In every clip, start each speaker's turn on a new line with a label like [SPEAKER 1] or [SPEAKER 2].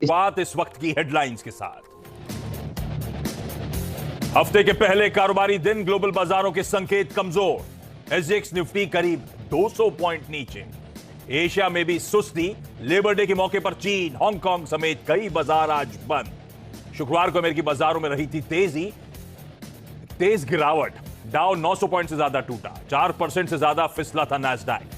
[SPEAKER 1] शुरुआत इस वक्त की हेडलाइंस के साथ। हफ्ते के पहले कारोबारी दिन ग्लोबल बाजारों के संकेत कमजोर। एसजीएक्स निफ्टी करीब 200 पॉइंट नीचे। एशिया में भी सुस्ती। लेबर डे के मौके पर चीन, हांगकांग समेत कई बाजार आज बंद। शुक्रवार को अमेरिकी बाजारों में रही थी तेज गिरावट। डाउ 900 पॉइंट से ज्यादा टूटा। 4% से ज्यादा फिसला था नैस्डैक।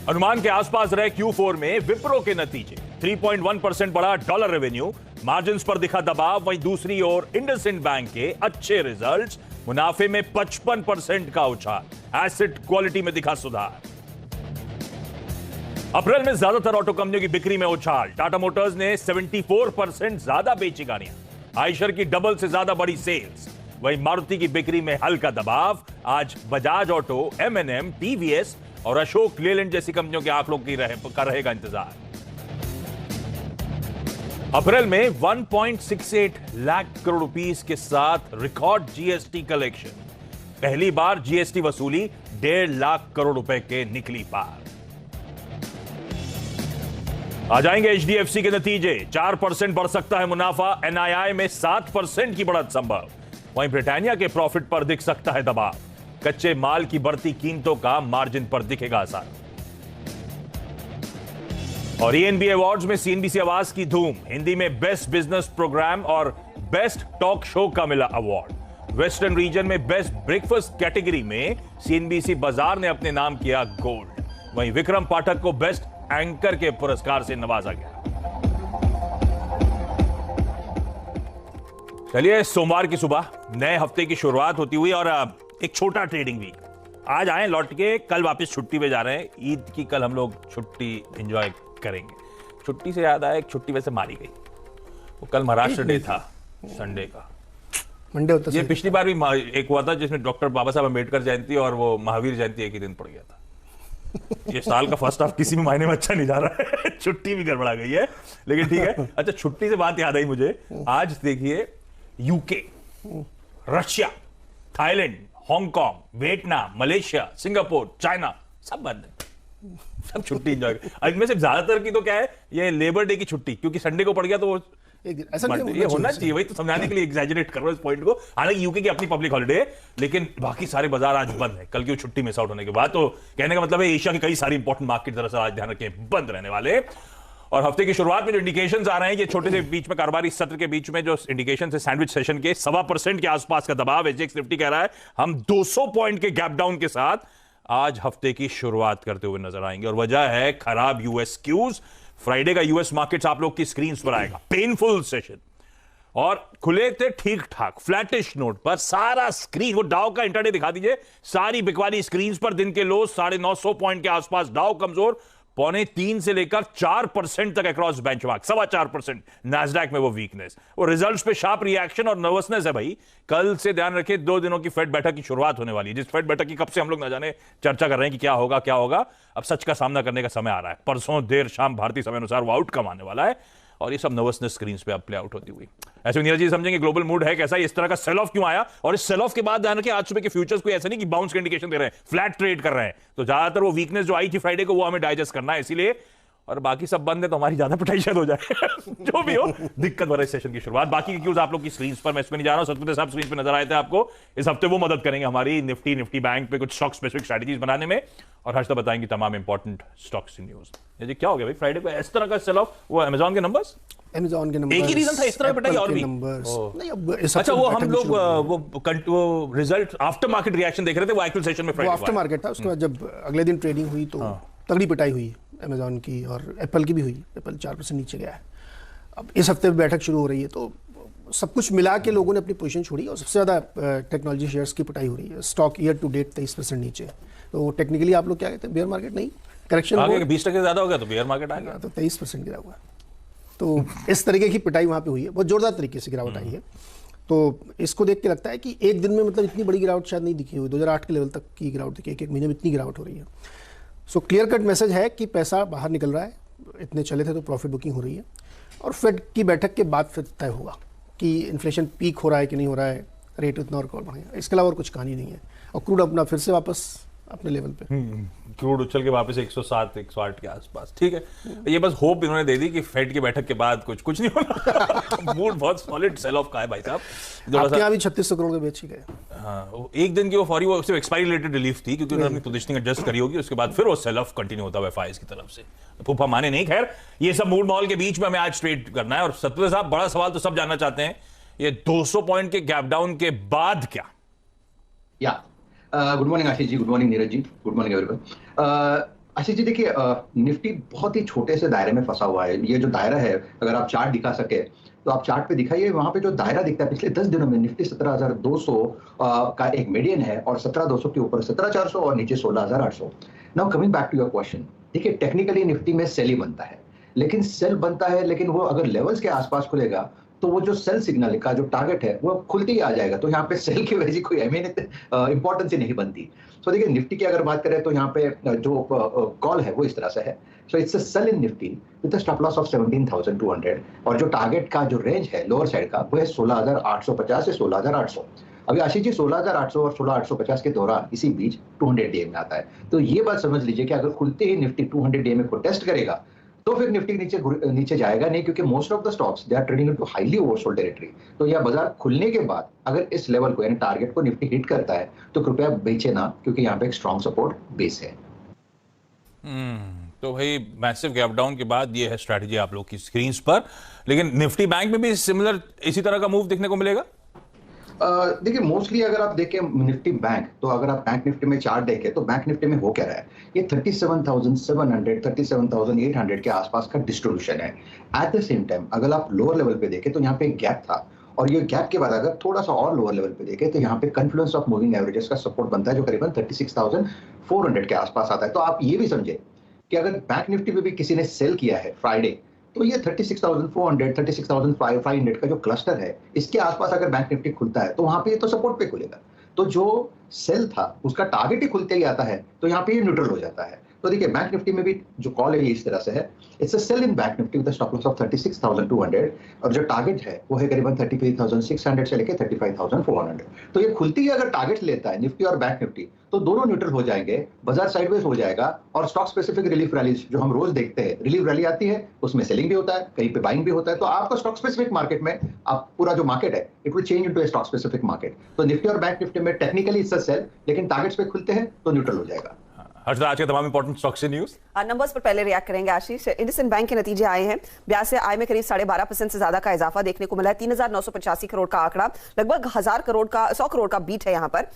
[SPEAKER 1] अनुमान के आसपास रहे Q4 में विप्रो के नतीजे। 3.1% बढ़ा डॉलर रेवेन्यू। मार्जिन्स पर दिखा दबाव। वहीं दूसरी ओर इंडसइंड बैंक के अच्छे रिजल्ट्स। मुनाफे में 55% का उछाल। एसेट क्वालिटी में दिखा सुधार। अप्रैल में ज्यादातर ऑटो कंपनियों की बिक्री में उछाल। टाटा मोटर्स ने 74% ज्यादा बेची गाड़ियां। आयशर की डबल से ज्यादा बड़ी सेल्स। वहीं मारुति की बिक्री में हल्का दबाव। आज बजाज ऑटो, M&M, टीवीएस और अशोक लेलैंड जैसी कंपनियों के आंकड़ों का रहेगा इंतजार। अप्रैल में 1.68 लाख करोड़ रुपीस के साथ रिकॉर्ड जीएसटी कलेक्शन। पहली बार जीएसटी वसूली 1.5 लाख करोड़ रुपए के निकली पार। आ जाएंगे एचडीएफसी के नतीजे। 4% बढ़ सकता है मुनाफा। एनआईआई में 7% की बढ़त संभव। वहीं ब्रिटानिया के प्रॉफिट पर दिख सकता है दबाव। कच्चे माल की बढ़ती कीमतों का मार्जिन पर दिखेगा असर। और ईएनबी अवार्ड्स में सीएनबीसी आवाज की धूम। हिंदी में बेस्ट बिजनेस प्रोग्राम और बेस्ट टॉक शो का मिला अवार्ड। वेस्टर्न रीजन में बेस्ट ब्रेकफास्ट कैटेगरी में सीएनबीसी बाजार ने अपने नाम किया गोल्ड। वहीं विक्रम पाठक को बेस्ट एंकर के पुरस्कार से नवाजा गया। चलिए, सोमवार की सुबह नए हफ्ते की शुरुआत होती हुई और एक छोटा ट्रेडिंग वीक। आज आए लौट के, कल वापस छुट्टी पे जा रहे हैं। ईद की कल हम लोग छुट्टी एंजॉय करेंगे। छुट्टी से याद आया, एक छुट्टी वैसे मारी गई। वो कल महाराष्ट्र डे था, संडे का।
[SPEAKER 2] मंडे होता
[SPEAKER 1] ये पिछली बार भी एक हुआ था जिसमें डॉक्टर बाबा साहब अम्बेडकर जयंती और वो महावीर जयंती एक ही दिन पड़ गया था। ये साल का फर्स्ट हाफ किसी भी महीने में अच्छा नहीं जा रहा है। छुट्टी भी गड़बड़ा गई है, लेकिन ठीक है। अच्छा, छुट्टी से बात याद आई मुझे। आज देखिए, UK, Russia, Thailand, Hong Kong, Vietnam, Malaysia, Singapore, China सब बंद है। सब छुट्टी एंजॉय। इनमें से ज्यादातर की तो क्या है, ये लेबर डे की छुट्टी, क्योंकि संडे को पड़ गया तो वो
[SPEAKER 2] एक दिन ऐसा
[SPEAKER 1] ये होना चाहिए। वही तो समझाने के लिए एग्जैजरेट कर रहा हूं इस पॉइंट को। हालांकि यूके की अपनी पब्लिक हॉलिडे है, लेकिन बाकी सारे बाजार आज बंद है कल की छुट्टी मिस आउट होने के बाद। तो कहने का मतलब है एशिया की कई सारी इंपॉर्टेंट मार्केट दरअसल आज ध्यान रखें बंद रहने वाले। और हफ्ते की शुरुआत में जो इंडिकेशंस आ रहे हैं, ये छोटे से बीच में कारोबारी सत्र के बीच में जो इंडिकेशन है सैंडविच सेशन के 1.25% के आसपास का दबाव। एसजीएक्स निफ्टी कह रहा है हम 200 पॉइंट के गैप डाउन के साथ आज हफ्ते की शुरुआत करते हुए नजर आएंगे। और वजह है खराब यूएस क्यूज। फ्राइडे का यूएस मार्केट्स आप लोग की स्क्रीन पर आएगा। पेनफुल सेशन और खुले थे ठीक ठाक फ्लैटिश नोट पर। सारा स्क्रीन, वो डाउ का इंटरडे दिखा दीजिए। सारी बिकवाली स्क्रीन पर। दिन के लो 950 पॉइंट के आसपास। डाउ कमजोर 3.25 से लेकर 4% तक अक्रॉस बेंचमार्क। 4.25%। नैस्डैक में वो वीकनेस, वो रिजल्ट्स पे शार्प रिएक्शन और नर्वसनेस है भाई। कल से ध्यान रखिए, 2 दिनों की फेड बैठक की शुरुआत होने वाली है। जिस फेड बैठक की कब से हम लोग न जाने चर्चा कर रहे हैं कि क्या होगा। अब सच का सामना करने का समय आ रहा है। परसों देर शाम भारतीय समय अनुसार वो आउटकम आने वाला है और ये सब नर्वसनेस स्क्रीन पे अब प्ले आउट होती हुई। ऐसे में नीरज जी समझेंगे ग्लोबल मूड है कैसा, इस तरह का सेल ऑफ क्यों आया। और इस सेल ऑफ के बाद ध्यान रखिए, आज सुबह के फ्यूचर्स कोई ऐसा नहीं कि बाउंस का इंडिकेशन दे रहे हैं, फ्लैट ट्रेड कर रहे हैं। तो ज्यादातर वो वीकनेस जो आई थी फ्राइडे को, वो हमें डाइजेस्ट करना है इसीलिए। और बाकी सब बंद है तो हमारी ज्यादा पिटाई शायद हो जाए। जो भी हो, दिक्कत भरे सेशन की शुरुआत। बाकी की क्यूज आप लोग की स्क्रीन पर, मैं इसमें नहीं जा रहा हूं। सतपति साहब स्क्रीन पर नजर आए थे आपको। इस हफ्ते वो मदद करेंगे हमारी निफ्टी बैंक पे कुछ स्टॉक स्पेसिफिक स्ट्रेटजीज बनाने में। और हर्षद बताएंगे तमाम इंपॉर्टेंट स्टॉक्स न्यूज। ये क्या हो गया भाई फ्राइडे को इस तरह का सेल ऑफ? वो अमेजॉन के नंबर्स,
[SPEAKER 2] अमेज़न के नंबर
[SPEAKER 1] एक ही रीजन था इस तरह पिटाई और भी
[SPEAKER 2] नहीं। अब
[SPEAKER 1] अच्छा, वो हम लोग वो रिजल्ट आफ्टर मार्केट रिएक्शन देख रहे थे, वो एक्चुअल सेशन में
[SPEAKER 2] फ्राइडे आफ्टर मार्केट था। उसके बाद जब अगले दिन ट्रेडिंग हुई तो तगड़ी पिटाई हुई अमेज़न की और एप्पल की भी हुई। एप्पल 4% नीचे गया है। अब इस हफ्ते बैठक शुरू हो रही है तो सब कुछ मिला के लोगों ने अपनी पोजीशन छोड़ी और सबसे ज़्यादा टेक्नोलॉजी शेयर्स की पिटाई हो रही है। स्टॉक ईयर टू डेट 23% नीचे। तो टेक्निकली आप लोग क्या कहते हैं, बेयर मार्केट नहीं, करेक्शन
[SPEAKER 1] 20% ज्यादा हो गया तो बेयर मार्केट आ गया।
[SPEAKER 2] तो 23% गिरा हुआ। तो इस तरीके की पिटाई वहाँ पे हुई है, बहुत जोरदार तरीके से गिरावट आई है। तो इसको देख के लगता है कि एक दिन में मतलब इतनी बड़ी गिरावट शायद नहीं दिखी हुई। 2008 के लेवल तक की गिरावट दिखी, एक महीने में इतनी गिरावट हो रही है। सो क्लियर कट मैसेज है कि पैसा बाहर निकल रहा है। इतने चले थे तो प्रॉफिट बुकिंग हो रही है और फेड की बैठक के बाद फिर तय होगा कि इन्फ्लेशन पीक हो रहा है कि नहीं हो रहा है, रेट उतना और बढ़ेगा। इसके अलावा और कुछ कहानी नहीं है। और क्रूड अपना फिर से वापस अपने लेवल पे।
[SPEAKER 1] क्रूड उछल के वापस 107 108 के आसपास, ठीक है। ये बस होप इन्होंने दे दी कि फेड की बैठक के बाद कुछ नहीं होना। मूड बहुत सॉलिड सेल ऑफ का है भाई साहब।
[SPEAKER 2] आपके यहाँ भी 3600 करोड़ के बेच ही गए।
[SPEAKER 1] हाँ, एक दिन की वो फौरी वो सिर्फ एक्सपायरी रिलेटेड रिलीफ थी, क्योंकि उन्होंने अपनी पोजीशनिंग एडजस्ट करी होगी, उसके बाद फिर वो सेल ऑफ कंटिन्यू होता हुआ एफआईएस की तरफ से। फूफा माने नहीं, खैर ये सब मूड माहौल के बीच में हमें आज स्ट्रेट करना है। और सतपुर साहब, बड़ा सवाल तो सब जानना चाहते हैं, ये 200 पॉइंट के गैप डाउन के बाद क्या?
[SPEAKER 3] Good morning Ashish ji, good morning Neeraj ji, good morning everyone. Ashish ji देखिए, निफ्टी बहुत ही छोटे से दायरे में फंसा हुआ है। ये जो दायरा है, अगर आप चार्ट दिखा सके तो आप चार्ट पे दिखाइए, वहां पे जो दायरा दिखता है पिछले 10 दिनों में निफ्टी 17,200 का एक मीडियन है, और 17,200 के ऊपर 17,400 और नीचे 16,800। Now coming back to your question, देखिए टेक्निकली निफ्टी में सेल ही बनता है, लेकिन सेल बनता है, लेकिन वो अगर लेवल्स के आसपास खुलेगा तो वो जो सेल सिग्नल का जो टारगेट है वो खुलते ही आ जाएगा। तो यहाँ पे सेल की वजह से कोई इंपॉर्टेंस ही नहीं बनती। सो देखिए, निफ्टी की अगर बात करें तो यहाँ पे जो कॉल है वो इस तरह से है। So it's a sell in Nifty with a stop loss of 17,200, और जो टारगेट का जो रेंज है लोअर साइड का वो है 16,850 से 16,800। अभी आशीष जी 16,800 और 16,850 के दौरान इसी बीच 200 डे में आता है। तो ये बात समझ लीजिए कि अगर खुलते ही निफ्टी 200 डे में को टेस्ट करेगा तो फिर निफ्टी नीचे जाएगा नहीं, क्योंकि most of the stocks they are trading into highly oversold territory. तो यह बाजार खुलने के बाद अगर इस लेवल को यानी टारगेट को निफ्टी हिट करता है तो कृपया बेचे ना, क्योंकि यहाँ पे एक स्ट्रॉन्ग सपोर्ट बेस है।
[SPEAKER 1] तो भाई मैसिव गैप डाउन के बाद ये है स्ट्रैटेजी आप लोग की स्क्रीन पर। लेकिन निफ्टी बैंक में भी सिमिलर इसी तरह का मूव देखने को मिलेगा?
[SPEAKER 3] देखिए, मोस्टली अगर आप देखें निफ्टी बैंक, तो अगर आप बैंक निफ्टी में चार्ट देखें तो बैंक निफ्टी में हो क्या रहा है, ये 37,700 37,800 के आसपास का डिस्ट्रीब्यूशन है। एट द सेम टाइम अगर आप लोअर लेवल पे देखें तो यहाँ पे एक गैप था, और ये गैप के बाद अगर थोड़ा सा और लोअर लेवल पे देखें तो यहाँ पे कन्फ्लुएंस ऑफ मूविंग एवरेजेस का सपोर्ट बनता है, जो करीबन 36,400 के आसपास आता है। तो आप ये भी समझे कि अगर बैंक निफ्टी पे भी किसी ने सेल किया है फ्राइडे, तो ये 36,400 36,500 का जो क्लस्टर है, इसके आसपास अगर बैंक निफ्टी खुलता है तो वहां पे ये तो सपोर्ट पे खुलेगा। तो जो सेल था उसका टारगेट ही खुलते ही आता है, तो यहाँ पे ये न्यूट्रल हो जाता है। तो देखिए, बैंक निफ्टी में भी जो कॉल है ये इस तरह से है, it's a sell in bank Nifty with stop loss of 36,200, और जो टारगेट है वो है करीबन 33,600 से लेकर 35,400। तो ये खुलती ही अगर टारगेट लेता है निफ्टी और बैंक निफ्टी, तो दोनों न्यूट्रल हो जाएंगे, बाजार साइडवेज हो जाएगा, और स्टॉक स्पेसिफिक रिलीफ रैलीज जो हम रोज देखते हैं, रिलीफ रैली आती है उसमें सेलिंग भी होता है, कहीं पे बाइंग भी होता है। तो आपका स्टॉक स्पेसिफिक मार्केट में आप पूरा जो मार्केट है it will change into a stock specific market. तो निफ्टी और बैंक निफ्टी में टेक्निकली इट्स अ सेल, लेकिन टारगेट्स पे खुलते हैं तो न्यूट्रल हो जाएगा।
[SPEAKER 1] हर्षदा, आज के तमाम इंपॉर्टेंट स्टॉक से न्यूज
[SPEAKER 4] नंबर्स पर पहले रिएक्ट करेंगे आशीष। इंडसइंड बैंक के नतीजे आए हैं। ब्याज से आय में करीब 12.5% से ज्यादा का इजाफा देखने को मिला है। 3,985 करोड़ का आंकड़ा, लगभग 100 करोड़ का बीट है यहाँ पर।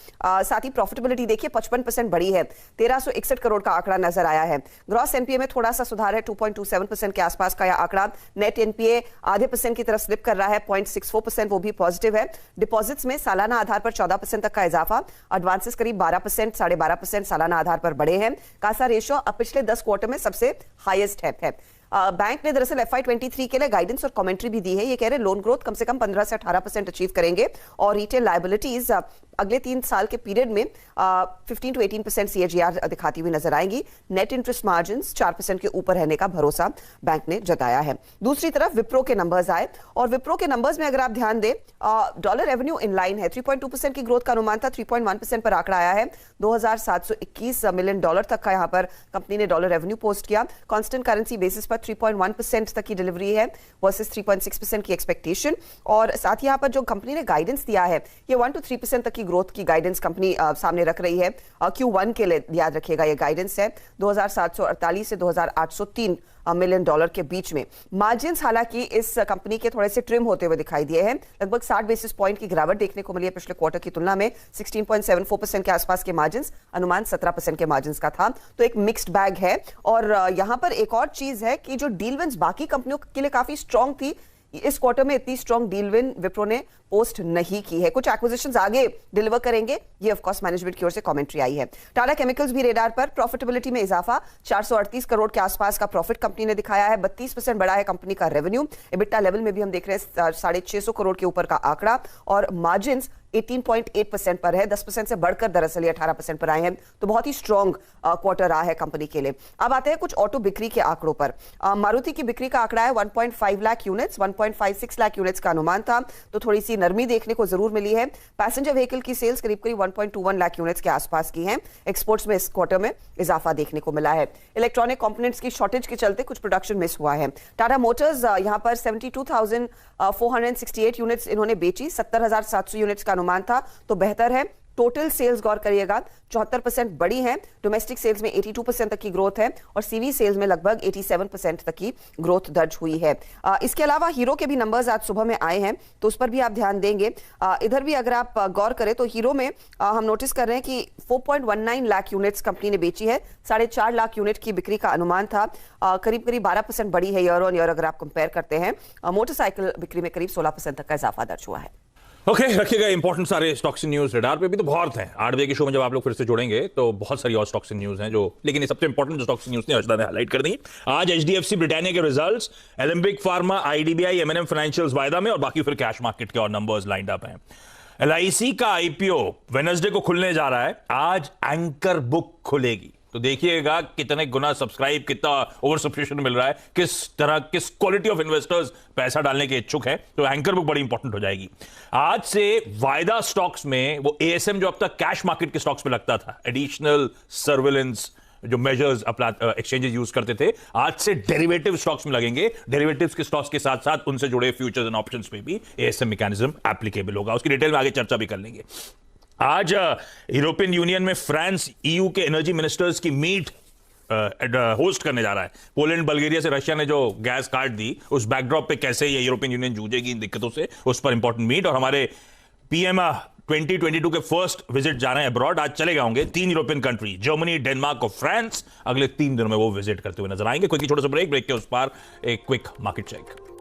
[SPEAKER 4] साथ ही प्रॉफिटेबिलिटी देखिए 55% बढ़ी है, 1,361 करोड़ का आंकड़ा नजर आया है। ग्रॉस एनपीए में थोड़ा सा सुधार है, 2.27% के आसपास का यह आंकड़ा। नेट एनपीए आधे % की तरफ स्लिप कर रहा है, 0.64%, वो भी पॉजिटिव है। डिपॉजिट्स में सालाना आधार पर 14% तक का इजाफा, एडवांसेस करीब 12%, 12.5% सालाना आधार पर बढ़े हैं। कासा रेशियो अब पिछले 10 क्वार्टर में सबसे हाईएस्ट है। बैंक ने दरअसल FY23 के लिए गाइडेंस और कमेंट्री भी दी है। ये कह रहे लोन ग्रोथ कम से कम 15 से 18% अचीव करेंगे, और रिटेल लायबिलिटीज अगले 3 साल के पीरियड में 15 to 18% CAGR दिखाती हुई नजर आएंगी। नेट इंटरेस्ट मार्जिन्स 4% के ऊपर रहने का भरोसा बैंक ने जताया है। दूसरी तरफ विप्रो के नंबर्स आए, और विप्रो के नंबर्स में अगर आप ध्यान दें, डॉलर रेवेन्यू इन लाइन है। 3.2% की ग्रोथ का अनुमान था, 3.1% पर आंकड़ा आया है। $2,721 मिलियन तक का यहां पर कंपनी ने डॉलर रेवेन्यू पोस्ट किया। कांस्टेंट करेंसी बेसिस पर 3.1% तक की डिलीवरी है वर्सेस 3.6% की एक्सपेक्टेशन। और साथ ही यहां पर जो कंपनी ने गाइडेंस दिया है, ये 1 to 3% तक की ग्रोथ की गाइडेंस कंपनी सामने रख रही है। Q1 के लिए याद रखिएगा ये गाइडेंस है 2,748 से 2,803 मिलियन डॉलर के बीच में। मार्जिन्स हालांकि इस कंपनी के थोड़े से ट्रिम होते हुए दिखाई दिए हैं, लगभग 60 बेसिस पॉइंट की गिरावट देखने को मिली है पिछले क्वार्टर की तुलना में। 16.74% के आसपास के मार्जिन्स, अनुमान 17% के मार्जिन्स का था। तो एक मिक्स्ड बैग है। और यहां पर एक और चीज है कि जो डील विंस बाकी कंपनियों के लिए काफी स्ट्रांग थी, इस क्वार्टर में इतनी स्ट्रांग डील विन विप्रो ने पोस्ट नहीं की है। कुछ एक्विजिशंस आगे डिलीवर करेंगे, ये ऑफ कोर्स मैनेजमेंट की ओर से कमेंट्री आई है। टाटा केमिकल्स भी रेडार पर, प्रॉफिटेबिलिटी में इजाफा, 438 करोड़ के आसपास का प्रॉफिट कंपनी ने दिखाया है। 32% बढ़ा है कंपनी का रेवेन्यू। EBITDA लेवल में भी हम देख रहे हैं 650 करोड़ के ऊपर का आंकड़ा, और मार्जिन्स 18.8% पर है, 10% से बढ़कर दरअसल 18% पर आए हैं। तो बहुत ही स्ट्रॉन्ग क्वार्टर रहा है कंपनी के लिए। अब आते हैं कुछ ऑटो बिक्री के आंकड़ों पर। मारुति की बिक्री का आंकड़ा है 1.5 लाख यूनिट्स, 1.56 लाख यूनिट्स का अनुमान था, तो थोड़ी सी नरमी देखने को जरूर मिली है। पैसेंजर व्हीकल की सेल्स करीब करीब 1.21 लाख यूनिट्स के आसपास की हैं। एक्सपोर्ट्स में इस क्वार्टर में इजाफा देखने को मिला है। इलेक्ट्रॉनिक कंपोनेंट्स की शॉर्टेज के चलते कुछ प्रोडक्शन मिस हुआ है। टाटा मोटर्स यहां पर 72,468 यूनिट्स इन्होंने बेची, 70,700 यूनिट्स का अनुमान था, तो बेहतर है। टोटल सेल्स गौर करिएगा 74% बढ़ी है। डोमेस्टिक सेल्स में 82% तक की ग्रोथ है और सीवी सेल्स में लगभग 87% तक की ग्रोथ दर्ज हुई है। इसके अलावा हीरो के भी नंबर्स आज सुबह में आए हैं, तो उस पर भी आप ध्यान देंगे। इधर भी अगर आप गौर करें तो हीरो में हम नोटिस कर रहे हैं कि 4.19 लाख यूनिट्स कंपनी ने बेची है। 4.5 लाख यूनिट की बिक्री का अनुमान था, करीब करीब 12% बढ़ी है ईयर ऑन ईयर अगर आप कंपेयर करते हैं। मोटरसाइकिल बिक्री में करीब 16% तक का इजाफा दर्ज हुआ है।
[SPEAKER 1] ओके, रखिएगा इंपॉर्टेंट सारे स्टॉक्स न्यूज रडार पे भी तो बहुत हैं। 8 बजे के शो में जब आप लोग फिर से जुड़ेंगे तो बहुत सारी और स्टॉक्स न्यूज हैं जो, लेकिन ये सबसे इंपॉर्टेंट जो स्टॉक्स न्यूज ने अर्चना ने हाईलाइट कर दी। आज एचडीएफसी ब्रिटानिया के रिजल्ट्स, एलिम्बिक फार्मा, आईडीबीआई, एमएनएम फाइनेंशियल्स वायदा में, और बाकी फिर कैश मार्केट के और नंबर्स लाइंड अप हैं। एलआईसी का आईपीओ वेडनेसडे को खुलने जा रहा है। आज एंकर बुक खुलेगी, तो देखिएगा कितने गुना सब्सक्राइब, कितना ओवर सब्सक्रिप्शन मिल रहा है, किस तरह, किस क्वालिटी ऑफ इन्वेस्टर्स पैसा डालने के इच्छुक हैं। तो एंकर बुक बड़ी इंपॉर्टेंट हो जाएगी। आज से वायदा स्टॉक्स में वो एएसएम जो अब तक कैश मार्केट के स्टॉक्स में लगता था, एडिशनल सर्विलेंस जो मेजर्स एक्सचेंजेस यूज करते थे, आज से डेरिवेटिव स्टॉक्स में लगेंगे। डेरिवेटिव्स के स्टॉक्स के साथ साथ उनसे जुड़े फ्यूचर्स एंड ऑप्शंस पे भी एएसएम मैकेनिज्म एप्लीकेबल होगा। उसकी डिटेल में आगे चर्चा भी कर लेंगे। आज यूरोपियन यूनियन में फ्रांस ईयू के एनर्जी मिनिस्टर्स की मीट होस्ट करने जा रहा है। पोलैंड, बल्गेरिया से रशिया ने जो गैस काट दी, उस बैकड्रॉप पे कैसे ये यूरोपियन यूनियन जूझेगी इन दिक्कतों से, उस पर इंपॉर्टेंट मीट। और हमारे पीएम 2022 के फर्स्ट विजिट जा रहे हैं अब्रॉड। आज चले जाओगे 3 यूरोपियन कंट्री, जर्मनी, डेनमार्क और फ्रांस। अगले 3 दिनों में वो विजिट करते हुए नजर आएंगे। कोई छोटा सा ब्रेक के उस पार एक क्विक मार्केट चेक।